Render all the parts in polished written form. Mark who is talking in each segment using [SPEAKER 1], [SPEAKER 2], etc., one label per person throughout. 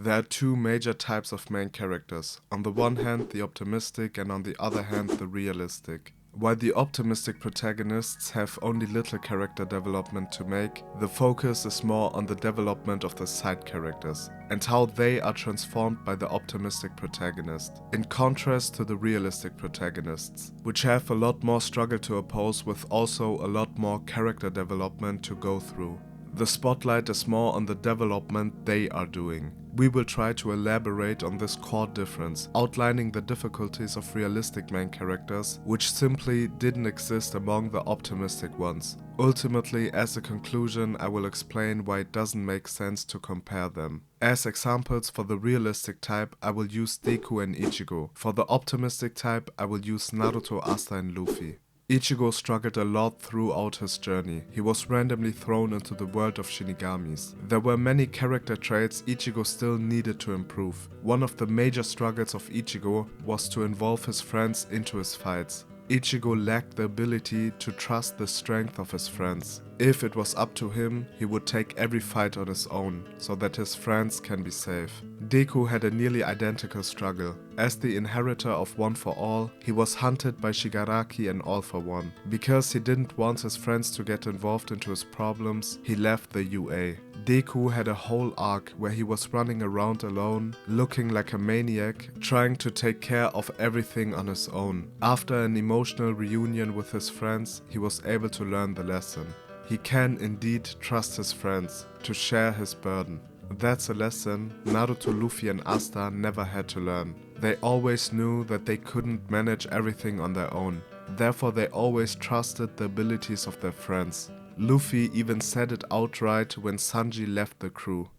[SPEAKER 1] There are two major types of main characters. On the one hand, the optimistic, and on the other hand, the realistic. While the optimistic protagonists have only little character development to make, the focus is more on the development of the side characters and how they are transformed by the optimistic protagonist, in contrast to the realistic protagonists, which have a lot more struggle to oppose with also a lot more character development to go through. The spotlight is more on the development they are doing. We will try to elaborate on this core difference, outlining the difficulties of realistic main characters, which simply didn't exist among the optimistic ones. Ultimately, as a conclusion, I will explain why it doesn't make sense to compare them. As examples for the realistic type, I will use Deku and Ichigo. For the optimistic type, I will use Naruto, Asta and Luffy. Ichigo struggled a lot throughout his journey. He was randomly thrown into the world of Shinigamis. There were many character traits Ichigo still needed to improve. One of the major struggles of Ichigo was to involve his friends into his fights. Ichigo lacked the ability to trust the strength of his friends. If it was up to him, he would take every fight on his own, so that his friends can be safe. Deku had a nearly identical struggle. As the inheritor of One for All, he was hunted by Shigaraki and All for One. Because he didn't want his friends to get involved into his problems, he left the UA. Deku had a whole arc where he was running around alone, looking like a maniac, trying to take care of everything on his own. After an emotional reunion with his friends, he was able to learn the lesson. He can indeed trust his friends to share his burden. That's a lesson Naruto, Luffy and Asta never had to learn. They always knew that they couldn't manage everything on their own. Therefore they always trusted the abilities of their friends. Luffy even said it outright when Sanji left the crew.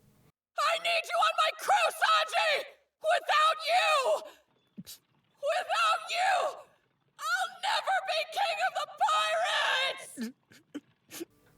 [SPEAKER 2] I need you on my crew, Sanji! Without you! Without you! I'll never be king of the pirates!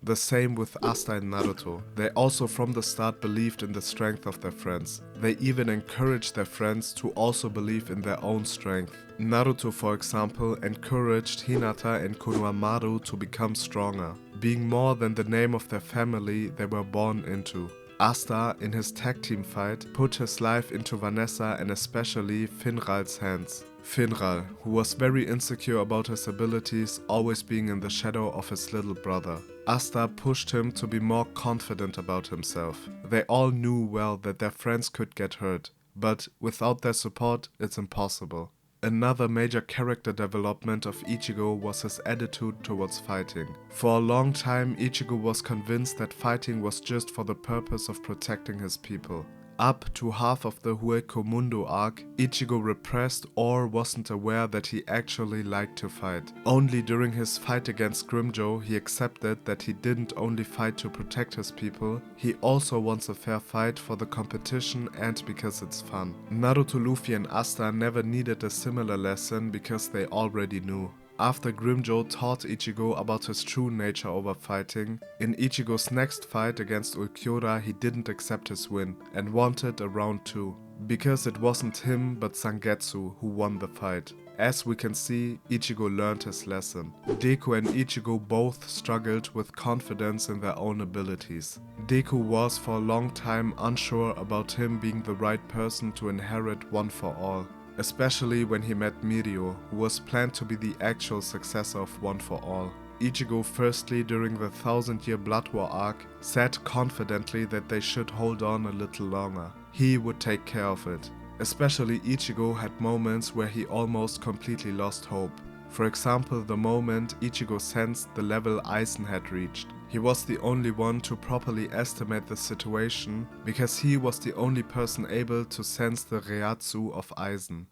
[SPEAKER 1] The same with Asta and Naruto. They also from the start believed in the strength of their friends. They even encouraged their friends to also believe in their own strength. Naruto, for example, encouraged Hinata and Konohamaru to become stronger, being more than the name of their family they were born into. Asta, in his tag team fight, put his life into Vanessa and especially Finral's hands. Finral, who was very insecure about his abilities, always being in the shadow of his little brother. Asta pushed him to be more confident about himself. They all knew well that their friends could get hurt, but without their support, it's impossible. Another major character development of Ichigo was his attitude towards fighting. For a long time, Ichigo was convinced that fighting was just for the purpose of protecting his people. Up to half of the Hueco arc, Ichigo repressed or wasn't aware that he actually liked to fight. Only during his fight against Grimmjow he accepted that he didn't only fight to protect his people, he also wants a fair fight for the competition and because it's fun. Naruto, Luffy and Asta never needed a similar lesson because they already knew. After Grimmjow taught Ichigo about his true nature over fighting, in Ichigo's next fight against Ulquiorra he didn't accept his win and wanted a round 2, because it wasn't him but Zangetsu who won the fight. As we can see, Ichigo learned his lesson. Deku and Ichigo both struggled with confidence in their own abilities. Deku was for a long time unsure about him being the right person to inherit One for All. Especially when he met Mirio, who was planned to be the actual successor of One for All. Ichigo firstly during the 1000-year Blood War arc said confidently that they should hold on a little longer. He would take care of it. Especially Ichigo had moments where he almost completely lost hope. For example, the moment Ichigo sensed the level Aizen had reached. He was the only one to properly estimate the situation because he was the only person able to sense the Reiatsu of Aizen.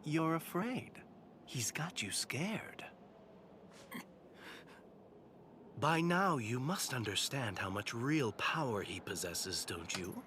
[SPEAKER 3] You're afraid. He's got you scared. By now, you must understand how much real power he possesses, don't you?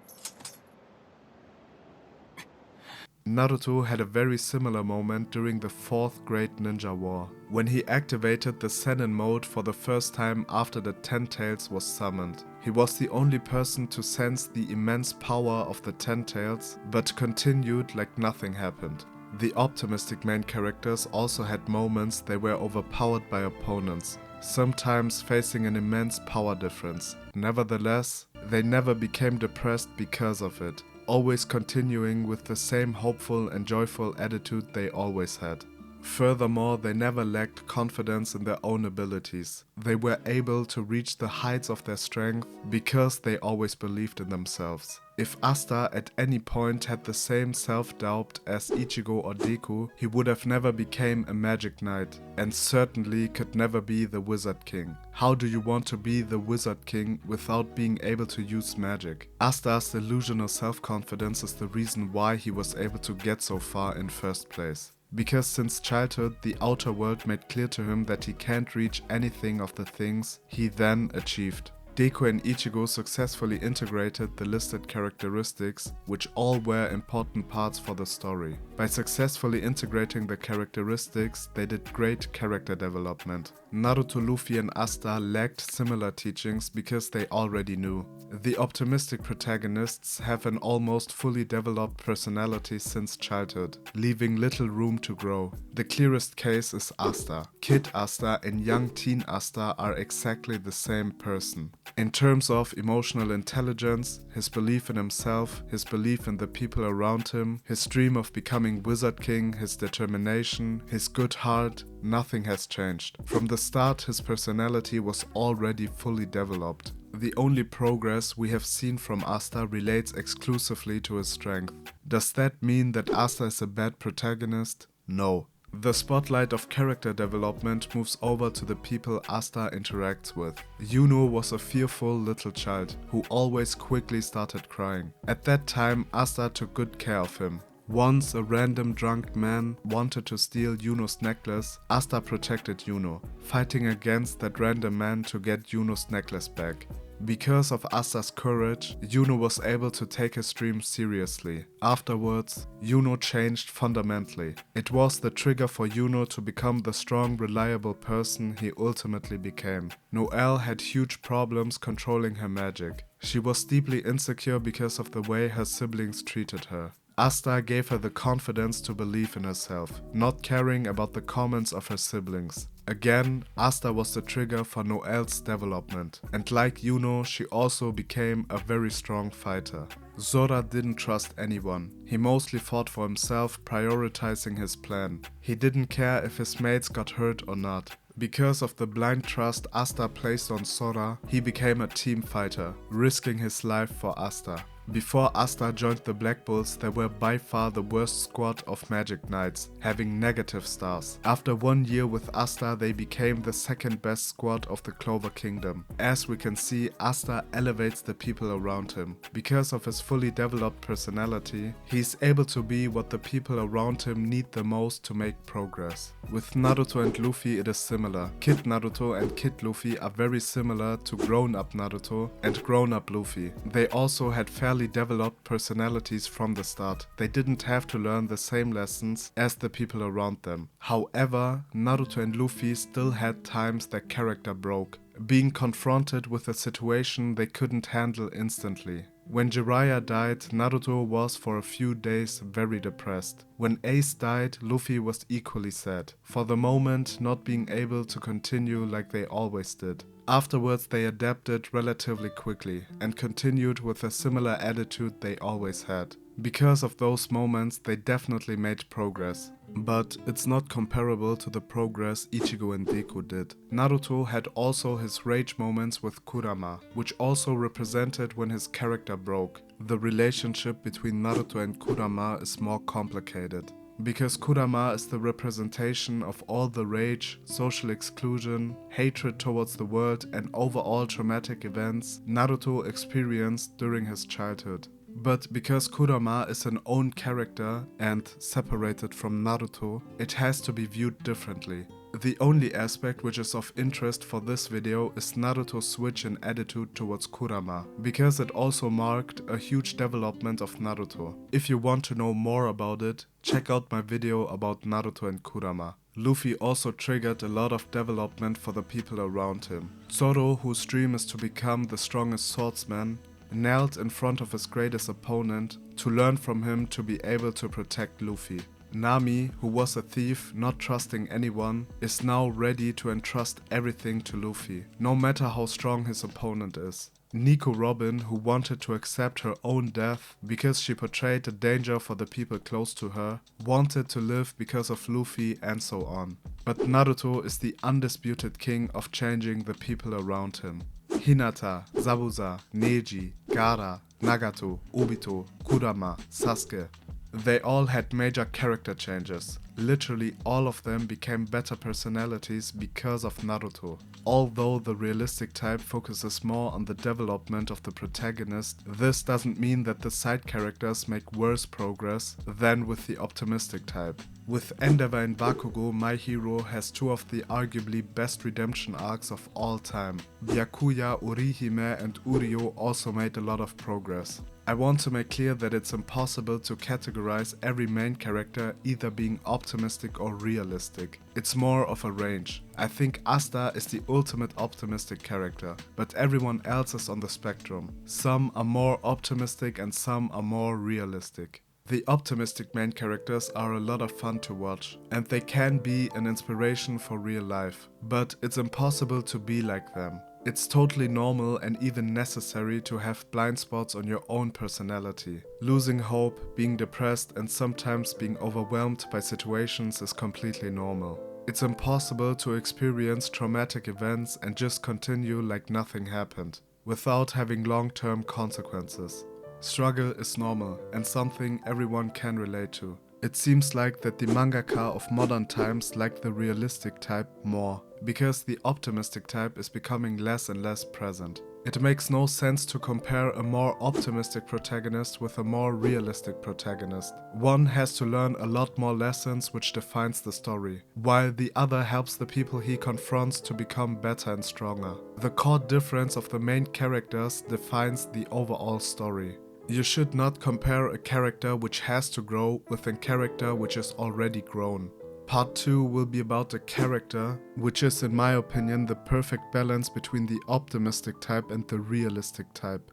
[SPEAKER 1] Naruto had a very similar moment during the 4th Great Ninja War, when he activated the Sennin mode for the first time after the Ten Tails was summoned. He was the only person to sense the immense power of the Ten Tails, but continued like nothing happened. The optimistic main characters also had moments they were overpowered by opponents, sometimes facing an immense power difference. Nevertheless, they never became depressed because of it. always continuing with the same hopeful and joyful attitude they always had. Furthermore, they never lacked confidence in their own abilities. They were able to reach the heights of their strength because they always believed in themselves. If Asta at any point had the same self-doubt as Ichigo or Deku, he would have never become a magic knight, and certainly could never be the Wizard King. How do you want to be the Wizard King without being able to use magic? Asta's delusional self-confidence is the reason why he was able to get so far in first place. Because since childhood, the outer world made clear to him that he can't reach anything of the things he then achieved. Deku and Ichigo successfully integrated the listed characteristics, which all were important parts for the story. By successfully integrating the characteristics, they did great character development. Naruto, Luffy and Asta lacked similar teachings because they already knew. The optimistic protagonists have an almost fully developed personality since childhood, leaving little room to grow. The clearest case is Asta. Kid Asta and young teen Asta are exactly the same person. In terms of emotional intelligence, his belief in himself, his belief in the people around him, his dream of becoming Wizard King, his determination, his good heart, nothing has changed. From the start, his personality was already fully developed. The only progress we have seen from Asta relates exclusively to his strength. Does that mean that Asta is a bad protagonist? No. The spotlight of character development moves over to the people Asta interacts with. Yuno was a fearful little child who always quickly started crying. At that time, Asta took good care of him. Once a random drunk man wanted to steal Yuno's necklace, Asta protected Yuno, fighting against that random man to get Yuno's necklace back. Because of Asta's courage, Yuno was able to take his dream seriously. Afterwards, Yuno changed fundamentally. It was the trigger for Yuno to become the strong, reliable person he ultimately became. Noelle had huge problems controlling her magic. She was deeply insecure because of the way her siblings treated her. Asta gave her the confidence to believe in herself, not caring about the comments of her siblings. Again, Asta was the trigger for Noelle's development, and like Yuno, she also became a very strong fighter. Zora didn't trust anyone. He mostly fought for himself, prioritizing his plan. He didn't care if his mates got hurt or not. Because of the blind trust Asta placed on Sora, he became a team fighter, risking his life for Asta. Before Asta joined the Black Bulls, they were by far the worst squad of Magic Knights, having negative stars. After 1 year with Asta, they became the second best squad of the Clover Kingdom. As we can see, Asta elevates the people around him. Because of his fully developed personality, he's able to be what the people around him need the most to make progress. With Naruto and Luffy, it is similar. Kid Naruto and Kid Luffy are very similar to grown-up Naruto and grown-up Luffy. They also had fairly developed personalities from the start. They didn't have to learn the same lessons as the people around them. However, Naruto and Luffy still had times their character broke, being confronted with a situation they couldn't handle instantly. When Jiraiya died, Naruto was for a few days very depressed. When Ace died, Luffy was equally sad, for the moment not being able to continue like they always did. Afterwards they adapted relatively quickly and continued with a similar attitude they always had. Because of those moments they definitely made progress. But it's not comparable to the progress Ichigo and Deku did. Naruto had also his rage moments with Kurama, which also represented when his character broke. The relationship between Naruto and Kurama is more complicated. Because Kurama is the representation of all the rage, social exclusion, hatred towards the world and overall traumatic events Naruto experienced during his childhood. But because Kurama is an own character and separated from Naruto, it has to be viewed differently. The only aspect which is of interest for this video is Naruto's switch in attitude towards Kurama, because it also marked a huge development of Naruto. If you want to know more about it, check out my video about Naruto and Kurama. Luffy also triggered a lot of development for the people around him. Zoro, whose dream is to become the strongest swordsman, knelt in front of his greatest opponent to learn from him to be able to protect Luffy. Nami, who was a thief, not trusting anyone, is now ready to entrust everything to Luffy, no matter how strong his opponent is. Nico Robin, who wanted to accept her own death because she portrayed a danger for the people close to her, wanted to live because of Luffy, and so on. But Naruto is the undisputed king of changing the people around him. Hinata, Zabuza, Neji, Gaara, Nagato, Obito, Kurama, Sasuke. They all had major character changes. Literally all of them became better personalities because of Naruto. Although the realistic type focuses more on the development of the protagonist, this doesn't mean that the side characters make worse progress than with the optimistic type. With Endeavor and Bakugo, my hero has two of the arguably best redemption arcs of all time. Byakuya, Orihime and Uryu also made a lot of progress. I want to make clear that it's impossible to categorize every main character either being optimistic or realistic. It's more of a range. I think Asta is the ultimate optimistic character, but everyone else is on the spectrum. Some are more optimistic and some are more realistic. The optimistic main characters are a lot of fun to watch, and they can be an inspiration for real life, but it's impossible to be like them. It's totally normal and even necessary to have blind spots on your own personality. Losing hope, being depressed and sometimes being overwhelmed by situations is completely normal. It's impossible to experience traumatic events and just continue like nothing happened, without having long-term consequences. Struggle is normal and something everyone can relate to. It seems like that the mangaka of modern times like the realistic type more, because the optimistic type is becoming less and less present. It makes no sense to compare a more optimistic protagonist with a more realistic protagonist. One has to learn a lot more lessons which defines the story, while the other helps the people he confronts to become better and stronger. The core difference of the main characters defines the overall story. You should not compare a character which has to grow with a character which is already grown. Part 2 will be about a character which is, in my opinion, the perfect balance between the optimistic type and the realistic type.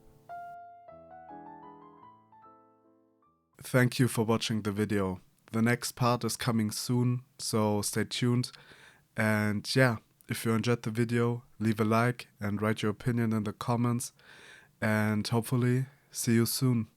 [SPEAKER 1] Thank you for watching the video. The next part is coming soon, so stay tuned. And yeah, if you enjoyed the video, leave a like and write your opinion in the comments. And hopefully, see you soon.